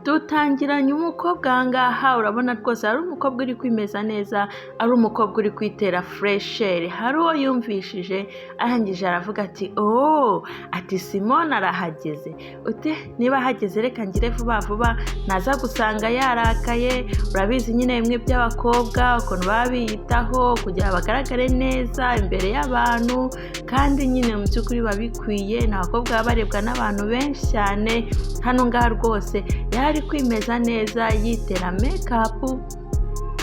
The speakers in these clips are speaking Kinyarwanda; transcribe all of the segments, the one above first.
dutangiranye umukobwa ahangaha urabona rwose ari umukobwa uri kwimeza neza, ari umukobwa uri kwitera fresheri. Hari uwo yumvishije arangije aravuga ati ati Simone arahageze. Uti niba ahageze reka ngire vuba vuba naza gusanga yarakaye. Urabizi nyine bimwe by'abakobwa ukuntu baba biyitaho kugira bagaragare neza imbere y'abantu, kandi nyine mu by'ukuri babikwiye. Ni abakobwa baba barebwa n'abantu benshi cyane. Hano ngaha rwose yari kwimeza neza yitera make-up.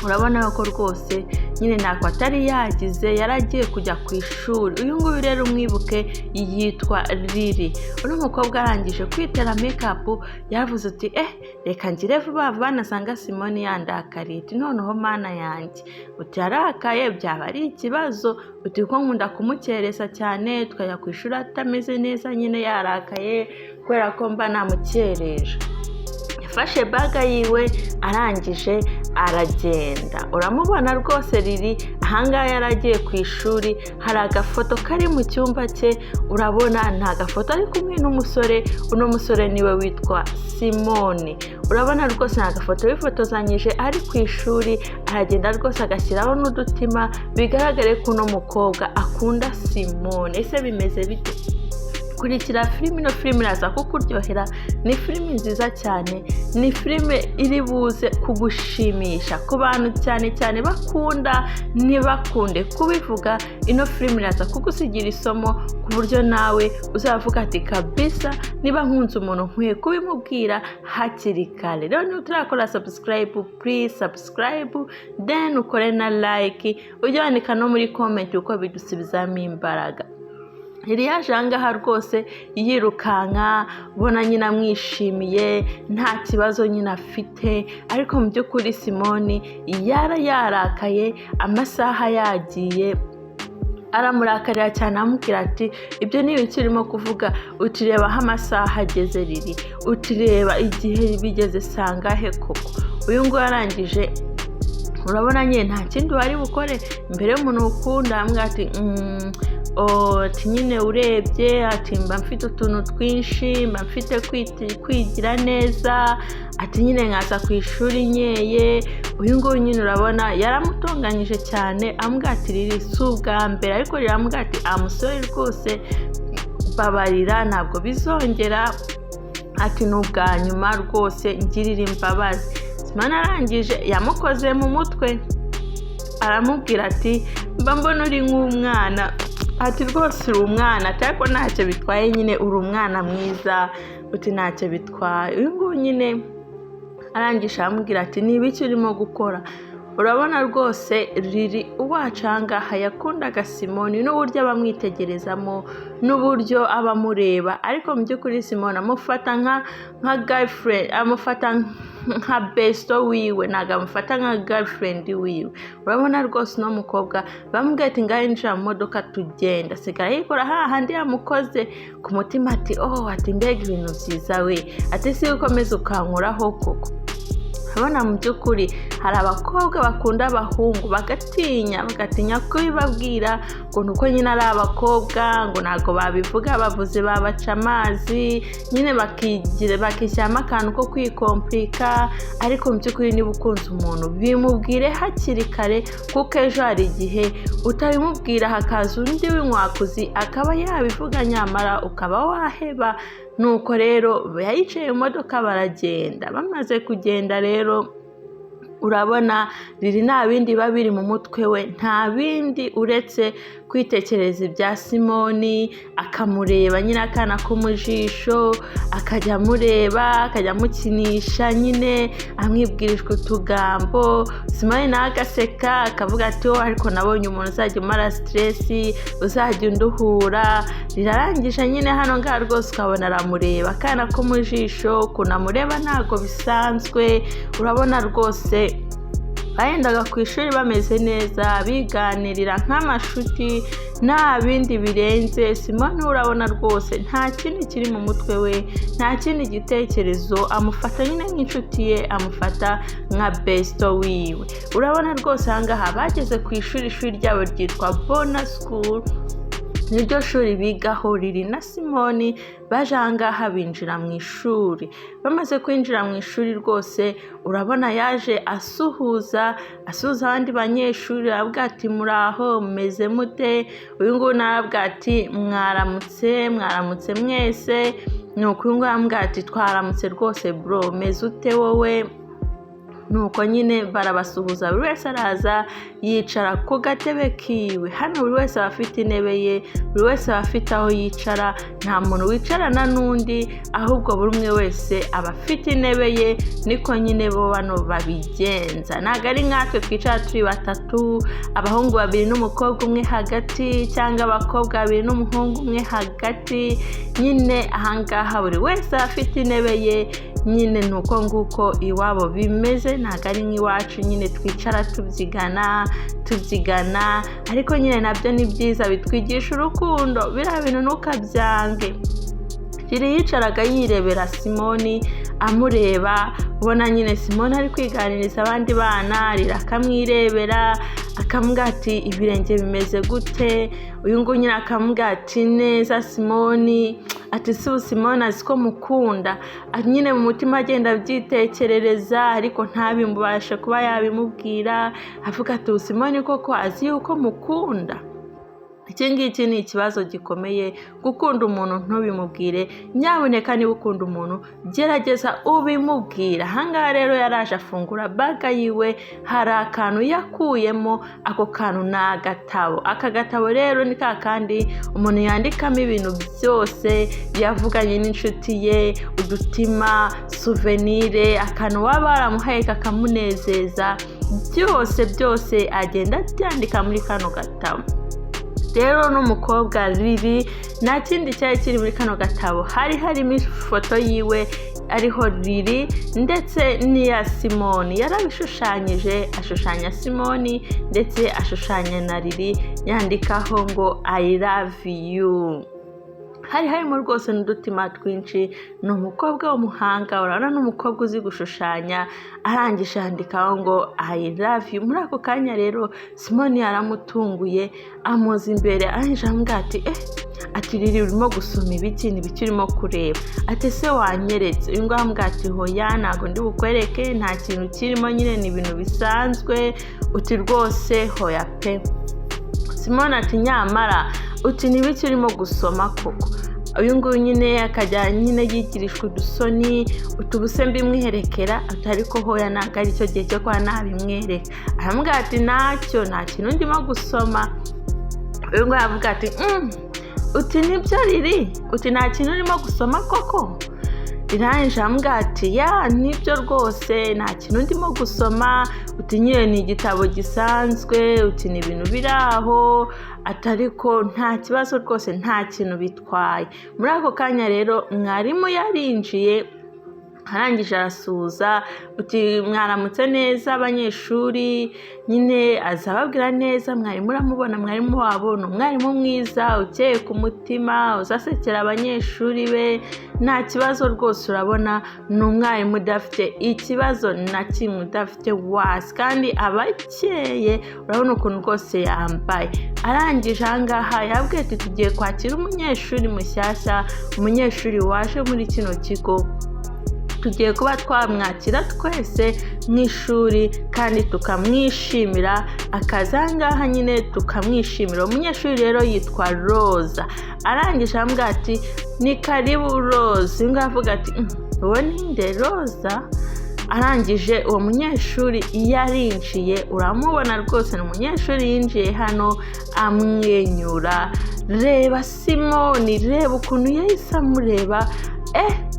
Urabona ko rwose nyine ntako atari yagize, yaragiye kujya ku ishuri. Uyu nguyu rero umwibuke yitwa Lily. Uno mukobwa arangije kwitera make-up yaravuze ati reka ngire vuba vuba nasanga Simone yandakariye. Ati noneho mana yanjye, uti yarakaye byaba ari ikibazo. Uti ko nkunda kumukereza cyane tukajya ku ishuri atameze neza nyine yarakaye kubera ko mba namukereje. Yafashe baga yiwe arangije aragenda. Uramubona rwose Lily ahangaha yaragiye ku ishuri. Hari agafoto kari mu cyumba cye, urabona nta gafoto ari kumwe n'umusore. Uno musore niwe witwa Simone. Urabona rwose nta gafoto bifotozanyije ari ku ishuri. Aragenda rwose agashyiraho n'udutima bigaragare ko uno mukobwa akunda Simone. Ese bimeze bite? Kurikira filime, ino filime iraza kukuryohera. Ni filime nziza cyane, ni filime iri buze kugushimisha ku bantu cyane cyane bakunda ntibakunde kubivuga. Ino filime iraza kugusigira isomo ku buryo nawe uzavuga ati kabisa niba nkunze umuntu nkwiye kubimubwira hakiri kare. Rero niba utarakora subscribe, please subscribe, then ukore na like, ujye wandika no muri comment uko bidusubizamo imbaraga. Iri yaje ahangaha rwose yirukanka, ubona nyine amwishimiye, nta kibazo nyine afite. Ariko mu by'ukuri Simone yarakaye, amasaha yagiye. Aramurakarira cyane amubwira ati ibyo ni ibiki urimo kuvuga? Utireba aho amasaha ageze Lily, utireba igihe bigeze sangahe koko? Uyu nguyu arangije urabona nyine nta kindi wari bukore imbere y'umuntu ukunda. Amubwira ati ati nyine urebye ati mba mfite utuntu twinshi, mba mfite kwigira neza, ati nyine nkaza ku ishuri nyeye. Uyu nguyu nyine urabona yaramutunganyije cyane. Amubwira ati Lily si ubwa mbere, ariko riramubwira ati amusore rwose babarira ntabwo bizongera, ati ni ubwa nyuma rwose ngirira imbabazi. Simone arangije yamukoze mu mutwe aramubwira ati mba mbona uri nk'umwana. Ati rwose uri umwana, ariko ntacyo bitwaye, nyine uri umwana mwiza. Uti ntacyo bitwaye. Uyu nguyu nyine arangije amubwira ati ni ibiki urimo gukora? Urabona rwose Lily uwacu ahangaha yakundaga Simone n'uburyo abamwitegerezamo n'uburyo abamureba. Ariko mu by'ukuri Simone amufata nka girlfriend, amufata nka besto wiwe, ntabwo amufata nka girlfriend wiwe. Urabona rwose uno mukobwa bamubwira ati ngaho injira mu modoka tugenda. Sigara yikora hahandi yamukoze ku mutima ati ati mbega ibintu byiza we, ati si ukomeza ukankuraho koko. Urabona mu by'ukuri hari abakobwa bakunda abahungu bagatinya kubibabwira ngo nuko nyine ari abakobwa, ngo ntabwo babivuga bavuze babaca amazi, nyine bakishyiramo akantu ko kwikomplika. Ariko mu by'ukuri niba ukunze umuntu bimubwire hakiri kare, kuko ejo hari igihe utabimubwira hakaza undi w'inkwakuzi akaba yabivuga nyamara ukaba waheba. Nuko rero yayicaye mu modoka baragenda. Bamaze kugenda rero urabona Lily nta bindi biba biri mu mutwe we, nta bindi uretse kwitekereza ibya Simone. Akamureba nyine akana ko mu jisho, akajya amureba, akajya amukinisha, nyine amwibwirishwa utugambo. Simone nawe agaseka akavuga ati ariko nabonye umuntu uzajya umara stress, uzajya unduhura. Rirarangije nyine hano ngaha rwose ukabona aramureba akana ko mu jisho, ukuntu amureba ntabwo bisanzwe. Urabona rwose bayendaga ku ishuri bameze neza, biganirira nk'amashuti, nta bindi birenze. Simone urabona rwose nta kindi kiri mu mutwe we, nta kindi gitekerezo. Amufata nyine nk'inshuti ye, amufata nka besto wiwe. Urabona rwose ahangaha bageze ku ishuri ryabo ryitwa Bona School. niryo shuri bigaho Riri na Simoni baje ahangaha binjira mu ishuri. Bamaze kwinjira mu ishuri rwose urabona yaje asuhuza abandi banyeshuri aravuga ati muraho mumeze mute, uyu nguyu aravuga ati mwaramutse mwese, nuko uyu nguyu aravuga ati twaramutse rwose bro meze ute wowe. Nuko nyine barabasuhuza buri wese araza yicara ku gatebe kiwe. Hano buri wese aba afite intebe ye, buri wese aba afite aho yicara, nta muntu wicarana n'undi ahubwo buri umwe wese aba afite intebe ye. Niko nyine bo bano babigenza, ntabwo ari nkatwe twicara turi batatu, abahungu babiri n'umukobwa umwe hagati, cyangwa abakobwa babiri n'umuhungu umwe hagati. Nyine ahangaha buri wese aba afite intebe ye. Nyine nuko nguko iwabo bimeze, ntabwo ari nk'iwacu nyine twicara tubyigana, ariko nyine nabyo ni byiza, bitwigisha urukundo. Biriya bintu ntukabyange. Riri yicaraga yirebera Simoni amureba, ubona nyine Simoni ari kwiganiriza abandi bana, Riri akamwirebera akamubwira ati ibirenge bimeze gute, uyu nguyu nyine akamubwira ati neza Simoni, ati si Simoni azi ko mukunda. Nyine mu mutima agenda abyitekerereza ariko ntabimubashe kuba yabimubwira, avuga ati Simoni koko azi yuko mukunda. Iki ngiki ni ikibazo gikomeye, gukunda umuntu ntubimubwire. Nyaboneka niba ukunda umuntu gerageza ubimubwira. Ahangaha rero yaraje afungura baga yiwe, hari akantu yakuyemo, ako kantu ni agatabo. Aka gatabo rero ni ka kandi umuntu yandikamo ibintu byose yavuganye n'inshuti ye, udutima, souvenir, akantu waba waramuhaye kakamunezeza, byose agenda abyandika muri kano gatabo. Rero n'umukobwa Riri nta kindi cyari kiri muri kano gatabo, harimo ifoto yiwe ariho Riri ndetse n'iya Simoni. Yarabishushanyije, ashushanya Simoni ndetse ashushanya na Riri, yandikaho ngo I love you. Harimo rwose n'udutima twinshi. Ni umukobwa w'umuhanga, urabona n'umukobwa uzi gushushanya, arangije yandikaho ngo I love you. Muri ako kanya rero Simoni yaramutunguye, amuza imbere, arangije aramubwira ati Riri urimo gusoma ibiki, n'ibiki urimo kureba? Ati se wanyeretse? Uyu nguyu aramubwira ati hoya ntabwo ndi bukwereke, nta kintu kirimo, nyine ni ibintu bisanzwe. Uti rwose hoya pe. Simoni ati nyamara uti n'ibiki urimo gusoma koko? Uyu nguyu nyine akajya nyine yigirishwa udusoni, utubuse mbimwiherekera, ariko hoya ntabwo ari cyo gihe cyo kuba nabimwereka. Aramubwira ati nta kintu ndimo gusoma. Uyu nguyu aravuga ati uti nibyo Riri, uti nta kintu urimo gusoma koko? Irangije aramubwira ati ya nibyo rwose nta kintu ndimo gusoma. Uti nyine ni igitabo gisanzwe, uti ni ibintu biri aho, atariko nta kibazo rwose, nta kintu bitwaye. Muri ako kanya rero mwarimu yarinjiye, arangije arasuhuza, uti mwaramutse neza abanyeshuri. Nyine azababwira neza, mwarimu uramubona, mwarimu wabo ni umwarimu mwiza, ukeye ku mutima, uzasekera abanyeshuri be, nta kibazo rwose. Urabona ni umwarimu udafite ikibazo na kimwe, udafite wasi, kandi aba akeye. Urabona ukuntu rwose yambaye. Arangije ahangaha yabwiye ati tugiye kwakira umunyeshuri mushyashya, umunyeshuri waje muri kino kigo. Tugiye kuba twamwakira twese mu ishuri kandi tukamwishimira, akazangaha nyine tukamwishimira. Umunyeshuri rero yitwa Roza. Arangije aramubwira ati ni karibu Roza. Ngo avuga ati uwo ni nde Roza? Arangije uwo munyeshuri yarinjiye, uramubona rwose ni umunyeshuri yinjiye hano amwenyura. Reba Simoni, reba ukuntu yahise amureba.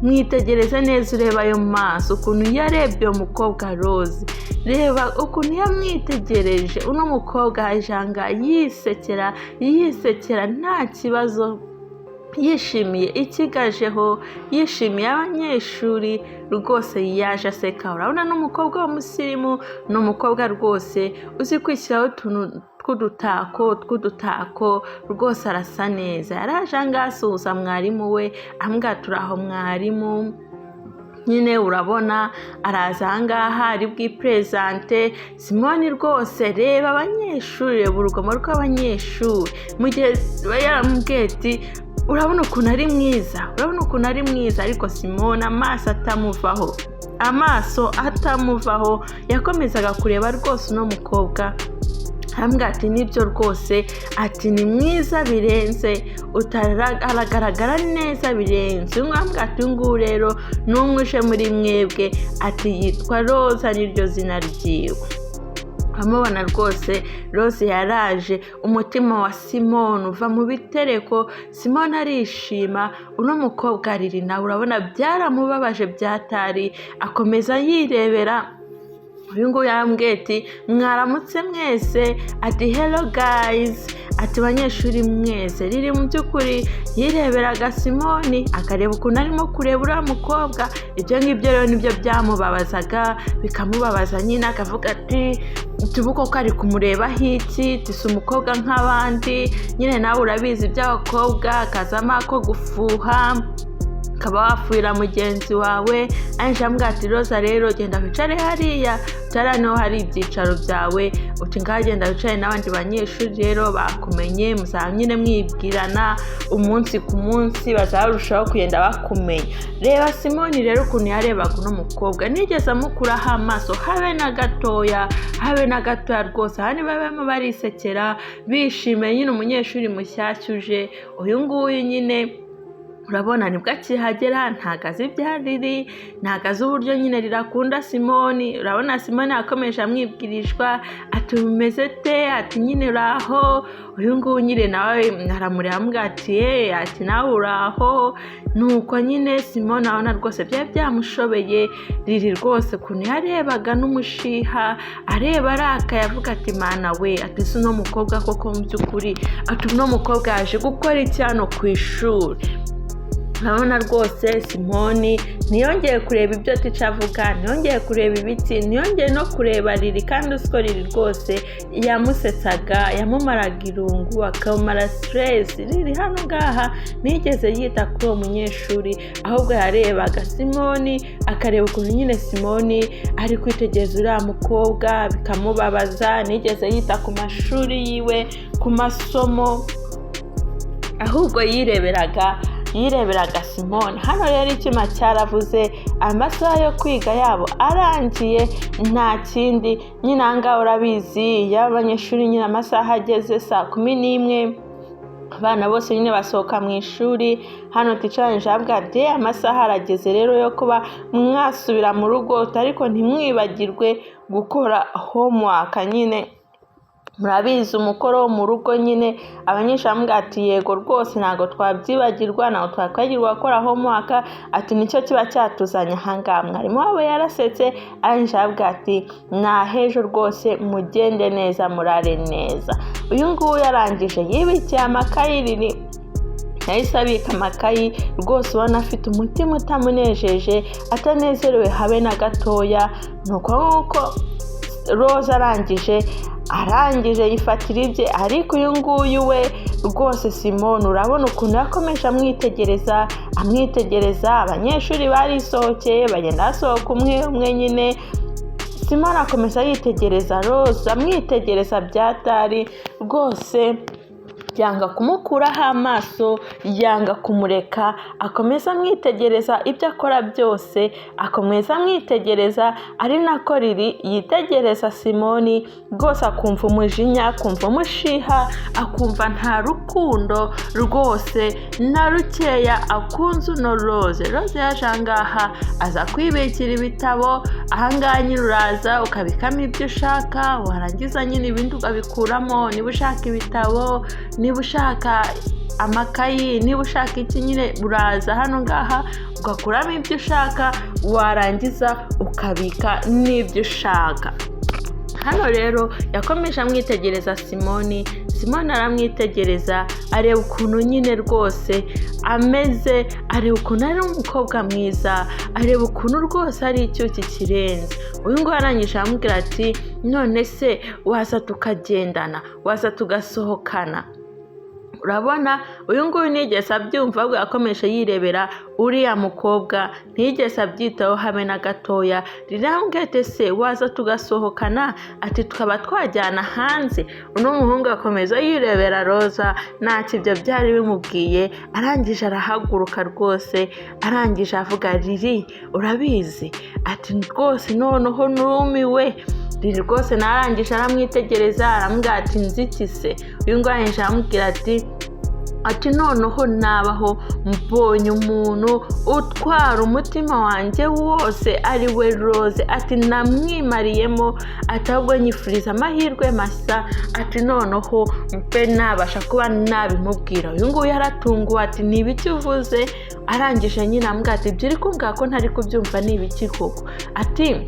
Mwitegereze neza, ureba ayo maso ukuntu yarebye umukobwa Rose, reba ukuntu yamwitegereje. Uno mukobwa ajanga yisekera nta kibazo, yishimiye ikigajeho, yishimiye abanyeshuri rwose, yaje aseka. Urabona n'umukobwa w'umusirimu, ni umukobwa rwose uzi kwishyiraho utuntu tw'udutako rwose, arasa neza. Yaraje asuhuza mwarimu we, amubwira turaho mwarimu, nyine urabona araza ahangaha ari bwipresente. Simoni rwose reba abanyeshuri, reba urugomo rw'abanyeshuri, mu gihe yaramubwiye ati urabona ukuntu ari mwiza, ariko Simoni amaso atamuvaho yakomezaga kureba rwose uno mukobwa. Hambwa ati nibyo rwose, ati ni mwiza birenze, aragaragara neza birenze. Hambwa ati nguyu rero n'umwe uje muri mwebwe, ati yitwa Roza, niryo zina ryiwe. Amubona rwose Rose yaraje, umutima wa Simoni uva mu bitereko. Simoni arishima, uno mukobwa ariri nawe urabona byaramubabaje byatari, akomeza yirebera. Uyu nguyu yarambwiye ati mwaramutse mwese, ati hello guys, ati banyeshuri mwese. Riri mu by'ukuri yireberaga Simoni, akareba ukuntu arimo kureba uriya mukobwa. Ibyo ngibyo rero nibyo byamubabazaga, bikamubabaza nyine, akavuga ati tubuko ko ari kumurebaho iki, tisi umukobwa nk'abandi. Nyine nawe urabizi iby'abakobwa, akazamo ako gufuha, ukaba wafuhira mugenzi wawe. Anjambwa ati Roza rero genda wicare hariya, niho hari ibyicaro byawe, uti ngaho genda wicare n'abandi banyeshuri rero bakumenye, muzaba nyine mwibwirana umunsi ku munsi, bazarushaho kugenda bakumenya. Reba Simoni rero ukuntu yarebaga uno mukobwa, nigeze amukuraho amaso habe na gatoya rwose. Hani babemo barisekera bishimiye nyine umunyeshuri mushyashya uje. Uyu nguyu nyine urabona nibwo akihagera, ntagaze ibyariri, ntagaze uburyo nyine rirakunda Simoni. Urabona Simoni akomeje amwibwirishwa, ati umeze te, ati nyine uraho. Uyu nguyu nyine nawe aramureba amubwira ati ati nawe uraho. Nuko nyine Simoni abona rwose byari byamushobeye. Riri rwose ukuntu yarebaga n'umushiha, areba arakaye, avuga ati mana we, ati si uno mukobwa koko mu by'ukuri, ati uno mukobwa yaje gukora iki hano ku ishuri. Urabona rwose Simoni ntiyongeye kureba ibyo Ticha avuga, ntiyongeye kureba ibiti, ntiyongeye no kureba Riri. Kandi usiko Riri rwose yamusetsaga, yamumaraga irungu, akamara stress. Riri hano ngaha nigeze yita kuri uwo munyeshuri, ahubwo yarebaga Simoni, akareba ukuntu nyine Simoni ari kwitegereza uriya mukobwa, bikamubabaza. Nigeze yita ku mashuri yiwe, ku masomo, ahubwo yireberaga Simoni. Hano rero icyuma cyaravuze, amasaha yo kwiga yabo arangiye, nta kindi nyine ahangaha urabizi y'abanyeshuri nyine amasaha ageze 11, abana bose nyine basohoka mu ishuri. Hano Ticha njabwa de amasaha arageze rero yo kuba mwasubira mu rugo, ariko ntimwibagirwe gukora homework. Nyine murabizi umukoro wo mu rugo nyine abanyeshuri bamubwira ati yego rwose ntago twabyibagirwa, ntago twakwagirwa gukora homework, ati nicyo kiba cyatuzanye ahangaha. Mwarimu wabo yarasetse, arangije ababwira ati nahejo rwose mugende neza, murare neza. Uyu nguyu yarangije yibikiye amakayi. Riri yahise abika amakayi rwose, ubona afite umutima utamunejeje, atanezerewe habe na gatoya. Nuko nk'uko Roza arangije yifatira ibye, ariko uyu nguyu we rwose Simoni urabona ukuntu yakomeje amwitegereza. Abanyeshuri barisohokeye, bagenda basohoka umwe nyine. Simoni akomeza yitegereza Roza, amwitegereza byatari rwose, yanga kumukuraho amaso, yanga kumureka, akomeza amwitegereza ibyo akora byose, akomeza amwitegereza. Ari nako Riri yitegereza Simoni rwose, akumva umujinya, akumva umushiha, akumva nta rukundo rwose na rukeya akunze uno Rose. Yaje ahangaha aza kwibikira ibitabo. Ahangaha nyine uraza ukabikamo ibyo ushaka, warangiza nyine ibindi ukabikuramo. Niba ushaka ibitabo, niba ushaka amakayi, niba ushaka iki nyine uraza hano ngaha ugakuramo ibyo ushaka, warangiza ukabika n'ibyo ushaka. Hano rero yakomeje amwitegereza Simoni aramwitegereza, areba ukuntu nyine rwose ameze, areba ukuntu ari umukobwa mwiza, areba ukuntu rwose ari icyuki kirenze. Uyu nguyu arangije amubwira ati none se waza tukagendana, waza tugasohokana. urabona uyu nguyu nigeze abyumva ahubwo yakomeje yirebera uriya mukobwa ntigeze abyitaho habe na gatoya. Rirambwete se waza tugasohokana ati tukaba twajyana hanze. Uno muhungu akomeza yirebera Roza ntacyo ibyo byari bimubwiye. Arangije arahaguruka rwose, arangije avuga Riri urabizi ati rwose noneho numiwe. Riri rwose narangije aramwitegereza aramubwira ati nzikise. Uyu nguyu arangije aramubwira ati noneho nabaho mbonye umuntu utwara umutima wanjye wose ari we Rose ati namwimariyemo ati ahubwo nyifuriza amahirwe masa ati noneho mpe nabasha kuba nabimubwira. Uyu nguyu yaratunguwe ati ni ibiki uvuze. Arangije nyine amubwira ati ibyo uri kumbwira ko ntari kubyumva ni ibiki koko. Ati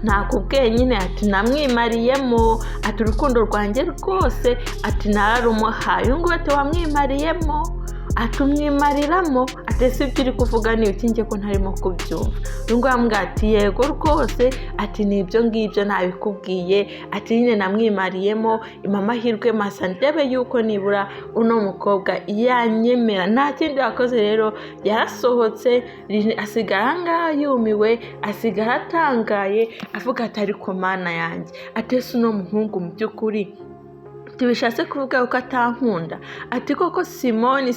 nakubwiye nyine ati namwimariyemo ati urukundo rwanjye rwose ati nararumuhaye. Uyu nguyu ati wamwimariyemo ati umwimariramo ati si ibyo uri kuvuga ni ibiki njye ko ntarimo kubyumva. Uyu nguyu amubwira ati yego rwose ati ni ibyo ngibyo nabikubwiye ati nyine namwimariyemo amahirwe masa ndebe yuko nibura uno mukobwa yanyemera. Nta kindi yakoze rero yarasohotse asigara ahangaha yumiwe, asigara atangaye avuga ati ariko mana yanjye ati ese uno muhungu mu by'ukuri tubishatse kuvuga yuko atankunda ati koko Simoni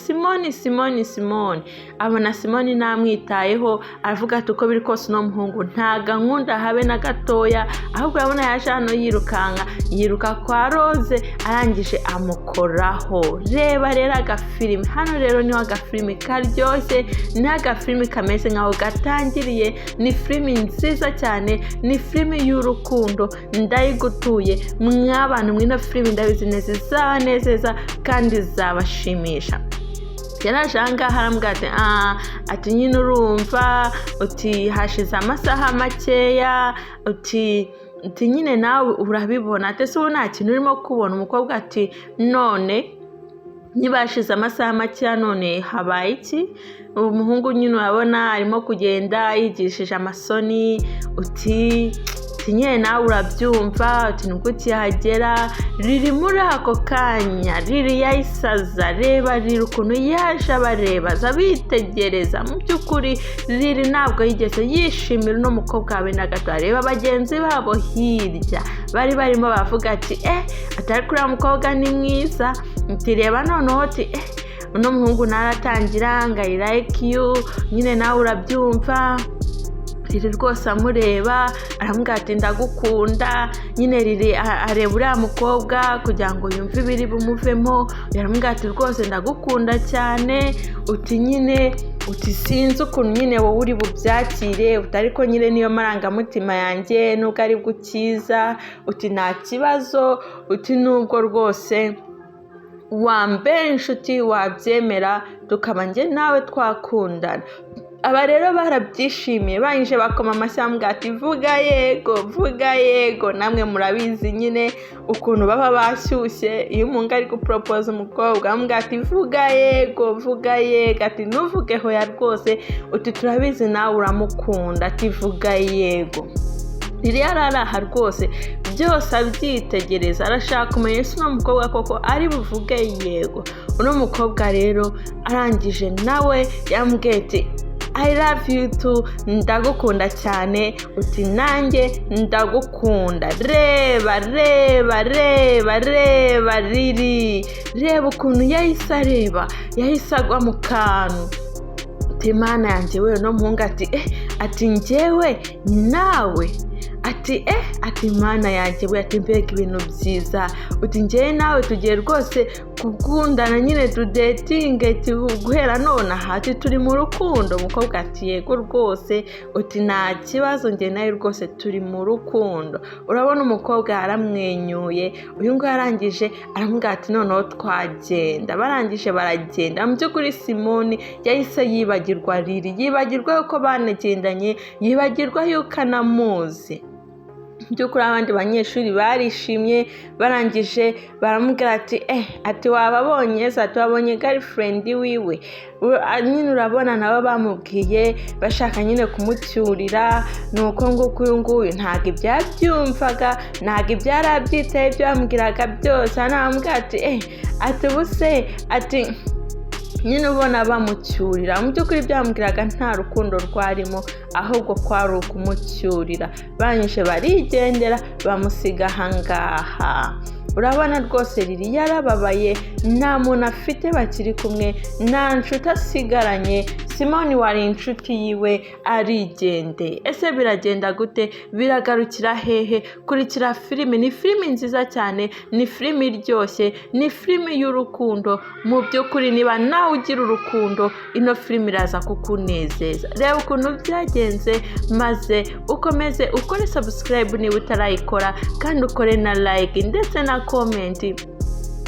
abona Simoni namwitayeho aravuga ati uko biri kose uno muhungu ntaga nkunda habe na gatoya ahubwo urabona yaje hano yiruka kwa Rose arangije amukoraho. Reba rero agafilime hano rero niho agafilime karyoshye ni agafilime kameze nkaho gatangiriye. Ni filime nziza cyane, ni filime y'urukundo ndayigutuye mw'abantu mw'ino filime ndabizi neza izanezeza kandi zabashimisha. Yaraje ahangaha arambwira ati nyine urumva uti hashize amasaha makeya uti nyine nawe urabibona ati se ubu nta kintu urimo kubona. Umukobwa ati none nibashize amasaha makeya none habaye iki? Umuhungu nyine urabona arimo kugenda yigishije amasoni uti nyine nawe urabyumva uti nubwo ukihagera. Riri muri ako kanya Riri yayisaza. Reba Riri ukuntu yaje abareba zabitegereza. Mu by'ukuri Riri ntabwo yigeze yishimira uno mukobwa wawe na gato. Reba bagenzi babo hirya bari barimo bavuga ati atari kuri uwo mukobwa ni mwiza uti reba noneho uti uno muhungu naratangira ngo I like you nyine nawe urabyumva. Riri rwose amureba aramubwira ati ndagukunda. Nyine Riri areba uriya mukobwa kugira ngo yumve ibiri bumuvemo. Aramubwira ati rwose ndagukunda cyane uti nyine uti sinzi ukuntu nyine wowe uri bubyakire utari ko nyine niyo marangamutima yanjye nubwo ari gukiza uti nta kibazo uti nubwo rwose wambera inshuti wabyemera tukaba njye nawe twakundana. Aba rero barabyishimiye banyije bakoma amashyi bambwira ati vuga yego. Namwe murabizi nyine ukuntu baba bashyushye iyo umuntu ari gupropose umukobwa bambwira ati vuga yego ati ntuvuge hoya rwose uti turabizi nawe uramukunda ati vuga yego. Riri yararaha rwose byose abyitegereza arashaka kumenya ese uno mukobwa koko ari buvuge yego. Uno mukobwa rero arangije nawe yambwiye ati I love you too ndagukunda cyane uti nanjye ndagukunda. Reba Riri reba ukuntu yahise agwa mu kantu. Uti mana yanjye we no muhungu ati njyewe nawe ati mana yanjye we ati mbega ibintu byiza uti njyewe nawe tugiye rwose gukundana nyine tudetinge guhera none ati turi mu rukundo. Umukobwa ati yego rwose uti nta kibazo njye nawe rwose turi mu rukundo. Urabona umukobwa yaramwenyuye. Uyu nguyu arangije aramubwira ati noneho twagenda. Barangije baragenda. Mu by'ukuri Simoni yahise yibagirwa Riri, yibagirwa yuko banegendanye, yibagirwa yuko anamuzi. by'ukuri abandi banyeshuri barishimye barangije baramubwira ati wababonye ati wabonye girlfriend wiwe nyine urabona nabo bamubwiye bashaka nyine kumucyurira nuko nguko uyu nguyu ntabwo ibyabyumvaga ntabwo ibyarabyitaye ibyo bamubwiraga byose anamubwira ati buse ati nyine ubona bamucyurira mu by'ukuri byamubwiraga nta rukundo rwarimo ahubwo kwari ukumucyurira banyishe barigendera bamusiga ahangaha urabona rwose Lily yarababaye nta muntu afite bakiri kumwe nta nshuti asigaranye Simoni wari inshuti yiwe arigende ese biragenda gute biragarukira hehe kurikira filime ni filime nziza cyane ni filime iryoshye ni filime y'urukundo mu by'ukuri niba nawe ugira urukundo ino filime iraza kukunezeza reba ukuntu byagenze maze ukomeze ukore subscribe niba utarayikora kandi ukore na like ndetse na comment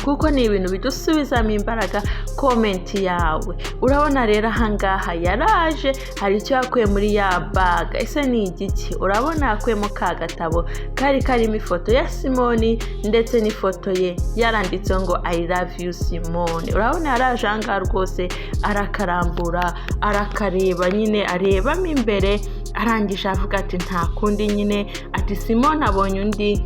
kuko ni ibintu bidusubizamo imbaraga comment yawe urabona rero ahangaha yaraje hari icyo yakuye muri ya bag ese ni igiki urabona yakuyemo ka gatabo kari karimo ifoto ya Simoni ndetse n'ifoto ye yaranditseho ngo I love you Simoni urabona yaraje ahangaha rwose arakarambura arakareba nyine arebamo imbere arangije avuga ati nta kundi nyine ati Simoni abonye undi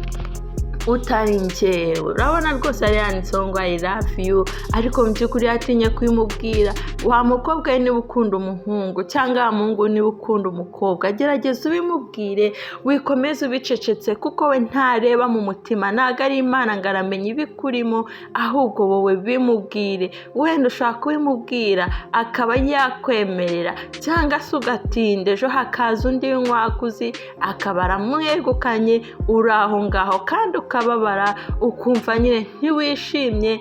utari njyewe urabona rwose ari yanditseho ngo I love you ariko mu by'ukuri yatinye kubimubwira wa mukobwa we niba ukunda umuhungu cyangwa wa muhungu niba ukunda umukobwa gerageza ubimubwire wikomeze ubicecetse kuko we ntareba mu mutima ntabwo ari Imana ngo aramenye ibikurimo ahubwo wowe bimubwire wenda ushaka kubimubwira akaba yakwemerera cyangwa se ugatinda ejo hakaza undi nkwakuzi akaba aramwegukanye uri aho ngaho kandi ukababara ukumva nyine ntiwishimye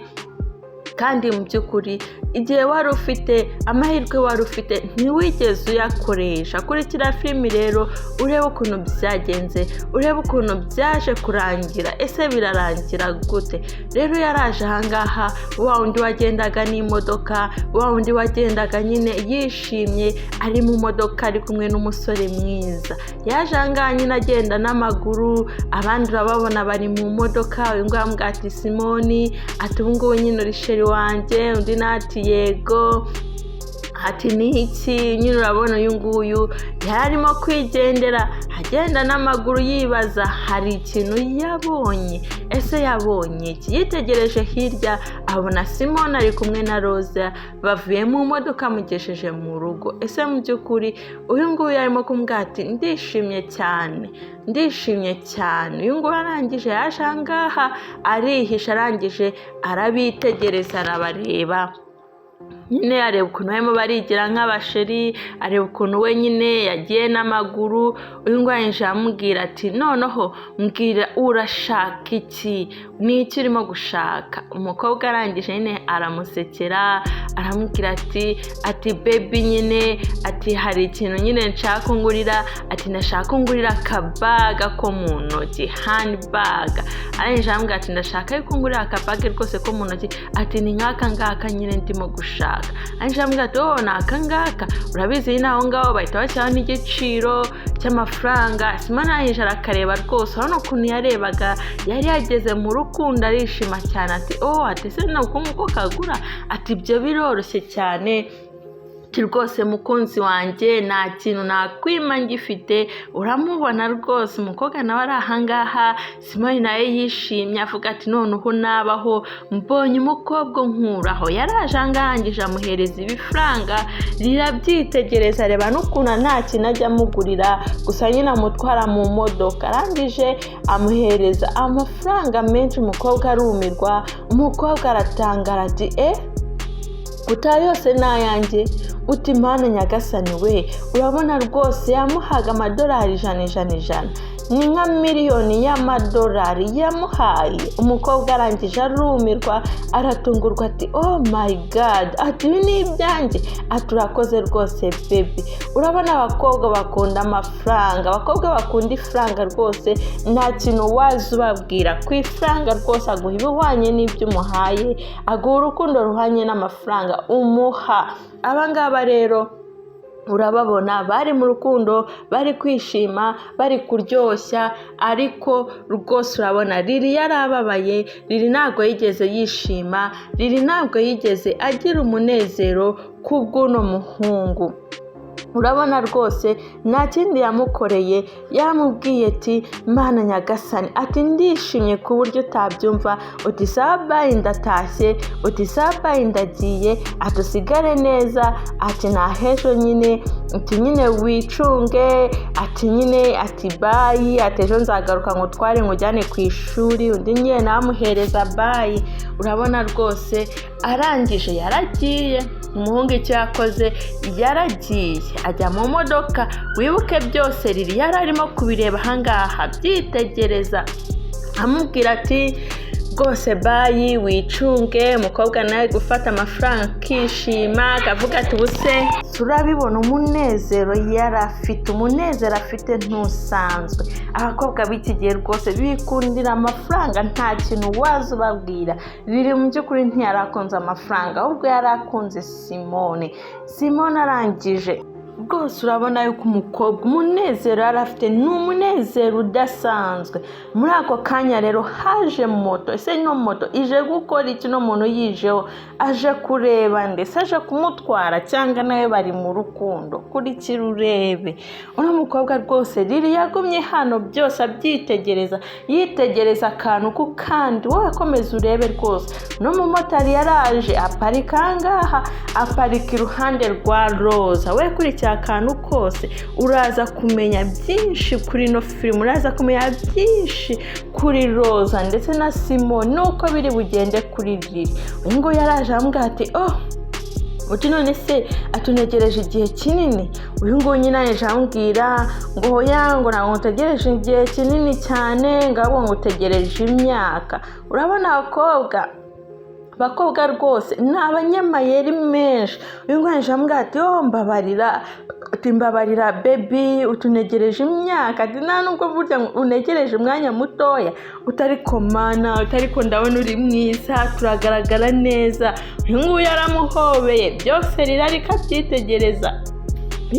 kandi mu by'ukuri igihe wari ufite amahirwe wari ufite ntiwigeze uyakoresha kurikira filimi rero urebe ukuntu byagenze urebe ukuntu byaje kurangira ese birarangira gute rero yaraje ahangaha wa wundi wagendaga n'imodoka wa wundi wagendaga nyine yishimye ari mu modoka ari kumwe n'umusore mwiza yaje ahangaha nyine agenda n'amaguru abandi urababona bari mu modoka uyu nguyu amubwira ati Simoni ati ubu ngubu nyine uri sheri wanjye undi nati yego ati ni iki nyine urabona uyu nguyu yarimo kwigendera agenda n'amaguru yibaza hari ikintu yabonye ese yabonye iki yitegereje hirya abona Simoni ari kumwe na Rosa bavuye mu modoka amugesheje mu rugo ese mu by'ukuri uyu nguyu yarimo kumubwira ati ndishimye cyane uyu nguyu arangije yaje ahangaha arihisha arangije arabitegereza arabareba nyine areba ukuntu barimo barigira nk'abasheri areba ukuntu we nyine yagiye n'amaguru uyu nguyu yinjira amubwira ati noneho mbwira urashaka iki ni iki urimo gushaka umukobwa arangije nyine aramusekera aramubwira ati baby nyine ati hari ikintu nyine nshaka ungurira ati ndashaka ungurira akabaga ko mu ntoki handbag arangije amubwira ati ndashaka yuko ungurira akabaga rwose ko mu ntoki ati ni nk'aka ngaka nyine ndimo gushaka arangije amubwira ati ni aka ngaka urabizi naho ngaho bahita bashyiraho n'igiciro cy'amafaranga Simoni arangije arakareba rwose urabona ukuntu yarebaga yari yageze mu rukundo arishima cyane ati se nuko umuko kagura ati ibyo biroroshye cyane rwose mukunzi wanjye nta kintu nakwima ngifite uramubona rwose umukobwa nawe ari ahangaha Simoni nawe yishimye avuga ati noneho nabaho mbonye umukobwa nkuraho yaraje ahangaha amuhereza ibifaranga rirabyitegereza areba n'ukuntu nta kintu ajya amugurira gusa nyine amutwara mu modoka arangije amuhereza amafaranga menshi umukobwa arumirwa umukobwa aratangara ati utayo yose n'ayanjye uti Mana nyagasani we urabona rwose yamuhaga amadolari ijana ni nka miliyoni y'amadolari yamuhaye umukobwa arangije arumirwa aratungurwa ati oh my god ati ibi ni ibyanjye ati urakoze rwose baby urabona abakobwa bakunda amafaranga abakobwa bakunda ifaranga rwose nta kintu waza ubabwira ku ifaranga rwose aguha ibihwanye n'ibyo umuhaye aguha urukundo ruhanye n'amafaranga umuha abangaba rero urababona bari mu rukundo, bari kwishima, bari kuryoshya, ariko rwose urabona Lily yarababaye. Lily ntabwo yigeze yishima, Lily ntabwo yigeze agira umunezero kubw'uno muhungu. Urabona rwose nta kindi yamukoreye, yaramubwiye ati Mana Nyagasani, ati ndishimye ku buryo utabyumva, uti sawa bayi ndatashye, uti sawa bayi ndagiye, ati usigare neza, ati nahejo nyine, ati nyine wicunge, ati nyine, ati bayi, ati ejo nzagaruka ngutware nkujyane ku ishuri. Undi nyine namuhereza bayi. Urabona rwose arangije yaragiye. Umuhungu icyo yakoze, yaragiye ajya mu modoka. Wibuke byose Lily yari arimo kubireba ahangaha byitegereza, amubwira ati rwose bayi wicunge. Umukobwa nawe gufata amafaranga akishima, akavuga ati ubuse turabibona umunezero yari afite, umunezero afite ntusanzwe. Abakobwa b'iki gihe rwose bikundira amafaranga, nta kintu waza ubabwira. Lily mu by'ukuri ntiyarakunze amafaranga, ahubwo yarakunze Simone arangije rwose urabona yuko umukobwa umunezero yari afite ni umunezero udasanzwe. Muri ako kanya rero haje moto. Ese ino moto ije gukora iki? No muntu yijeho aje kureba ndetse aje kumutwara cyangwa nawe bari mu rukundo? Kurikira urebe. Uno mukobwa rwose Lily yagumye hano byose abyitegereza, yitegereza akantu ku kandi. Wowe komeza urebe rwose. No mumotari yaraje aparika ahangaha, aparika iruhande rwa Roza. We kurikira akantu kose uraza kumenya byinshi kuri no film, uraza kumenya byinshi kuri Roza ndetse na Simone nuko biri bugende kuri Lily. Ngo yaraje ambwira ati uti none se atunegereje igihe kinini. Uyu nguyu nyine aje ambwira ngo hoya, ngo ntabwo utegereje igihe kinini cyane, ngabo ngo utegereje imyaka. Urabona abakobwa rwose ni abanyamayeri menshi. Uyu nguyu aje ambwira ati mbabarira baby, utunegereje imyaka. Ati nta nubwo burya unegereje umwanya mutoya, utariko mana, utariko ndabona uri mwiza, turagaragara neza. Uyu nguyu yaramuhobeye byose Lily ariko abyitegereza.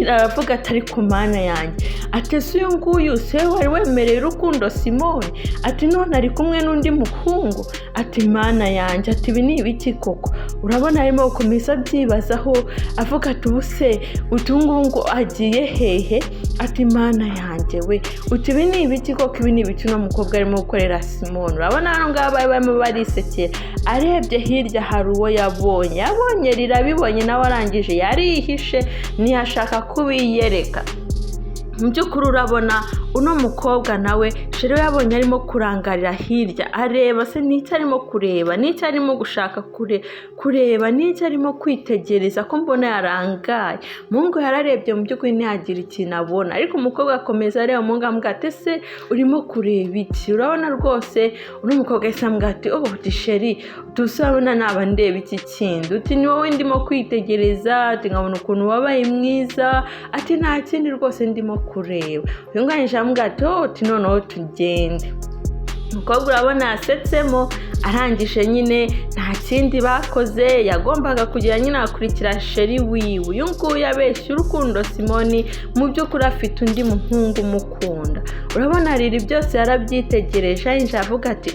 Aravuga ati ariko mana yanjye, ati se uyu nguyu se wari wemereye urukundo Simone? Ati none ari kumwe n'undi muhungu? Ati mana yanjye, ati ibi ni ibiki koko? Urabona arimo gukomeza byibazaho, avuga ati ubuse utungungu agiye hehe? Ati mana yanjye we, uti ibi ni ibiki koko? Ibi ni ibiki no mukobwa arimo gukorera Simone? Urabona hano ngaba barimo barisekera. Arebye hirya hari uwo yabonye rirabibonye, nawe arangije yarihishe ntiyashaka kubiyereka. Mu by'ukuri urabona uno mukobwa nawe sheri yabonye arimo kurangarira hirya, areba se n'icyo arimo kureba, n'icyo arimo gushaka kureba, n'icyo arimo kwitegereza, ko mbona yarangaye. Mungu yararebye mu by'ukuri ntiyagira ikintu abona, ariko umukobwa akomeza areba. Mungu amubwira ati ese urimo kureba iki? Urabona rwose uno mukobwa yahise amubwira ati uti sheri, tusabona naba ndeba iki kindi? Uti ni wowe ndimo kwitegereza, ati nkabona ukuntu wabaye mwiza, ati nta kindi rwose ndimo kureba. Uyu nganje amubwira ati noneho tugende. Umukobwa urabona yasetsemo, arangije nyine nta kindi bakoze, yagombaga kugira nyine akurikira sheri wiwe. Uyu nguyu yabeshye urukundo Simone, mu by'ukuri afite undi muhungu umukunda. Urabona Lily byose yarabyitegereje, yinjira avuga ati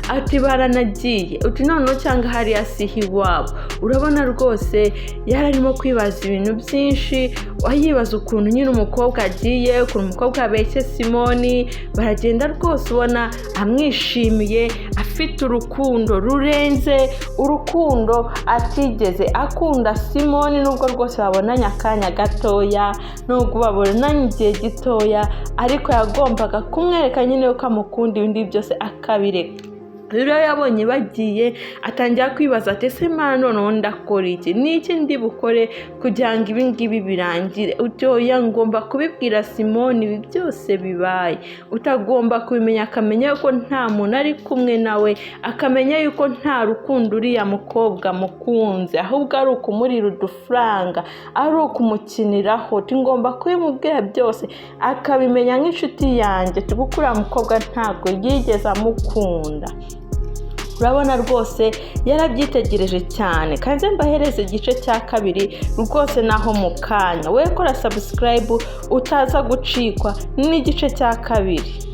ati baranagiye, uti noneho cyangwa hariya siho iwabo. Urabona rwose yararimo kwibaza ibintu byinshi, yibaza ukuntu nyine umukobwa agiye, ukuntu umukobwa abeshye Simone. Baragenda rwose ubona amwishimiye, afite urukundo rurenze, urukundo atigeze akunda Simone. Nubwo rwose babonanye akanya gatoya, nubwo babonanye igihe gitoya, ariko yagombaga kumwereka nyine yuko amukunda, ibindi byose akabireka. Rero yabonye bagiye, atangira kwibaza ati ese mana noneho ndakora iki? N'iki ndi bukore kugira ngo ibi ngibi birangire? Utoya ngomba kubibwira Simone ibi byose bibaye. Utagomba kubimenya, akamenya yuko nta muntu ari kumwe nawe, akamenya yuko nta rukundo uriya mukobwa mukunze, ahubwo ari ukumurira udufaranga, ari ukumukiniraho. Ngomba kubimubwira byose akabimenya nk'inshuti yanjye, kuko uriya mukobwa ntabwo yigeze amukunda. urabona rwose yarabyitegereje cyane. Kanze mbahereze igice cya kabiri rwose naho mu kanya. We kora subscribe utaza gucikwa n'igice cya kabiri.